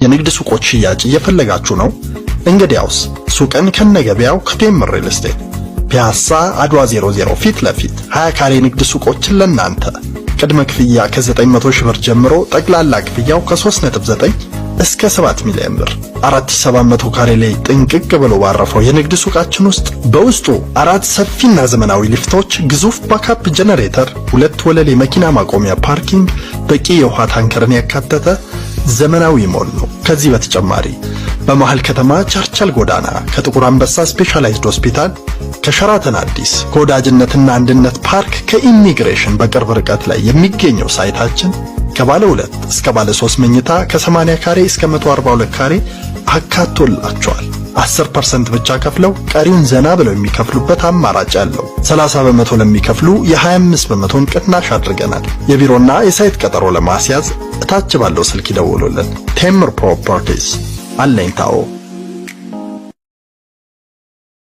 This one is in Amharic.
የንግድ ሱቆች ሽያጭ እየፈለጋችሁ ነው? እንግዲያውስ ሱቅን ከነገበያው ከቴምር ሪል ስቴት ፒያሳ አድዋ 00 ፊት ለፊት 20 ካሬ ንግድ ሱቆችን ለናንተ ቅድመ ክፍያ ከ900 ሺህ ብር ጀምሮ ጠቅላላ ክፍያው ከ3.9 እስከ 7 ሚሊዮን ብር 4700 ካሬ ላይ ጥንቅቅ ብሎ ባረፈው የንግድ ሱቃችን ውስጥ በውስጡ 4 ሰፊና ዘመናዊ ሊፍቶች፣ ግዙፍ ባካፕ ጀነሬተር፣ 2 ወለል የመኪና ማቆሚያ ፓርኪንግ፣ በቂ የውሃ ታንከርን ያካተተ ዘመናዊ ሞል ነው። ከዚህ በተጨማሪ በመሃል ከተማ ቸርችል ጎዳና ከጥቁር አንበሳ ስፔሻላይዝድ ሆስፒታል፣ ከሸራተን አዲስ፣ ከወዳጅነትና አንድነት ፓርክ፣ ከኢሚግሬሽን በቅርብ ርቀት ላይ የሚገኘው ሳይታችን ከባለ 2 እስከ ባለ 3 መኝታ ከ80 ካሬ እስከ 142 ካሬ አካቶላቸዋል። 10% ብቻ ከፍለው ቀሪውን ዘና ብለው የሚከፍሉበት አማራጭ ያለው 30 በመቶ ለሚከፍሉ የ25 በመቶን ቅናሽ አድርገናል። የቢሮና የሳይት ቀጠሮ ለማስያዝ እታች ባለው ስልክ ይደውሉልን። ቴምር ፕሮፐርቲስ አለኝታው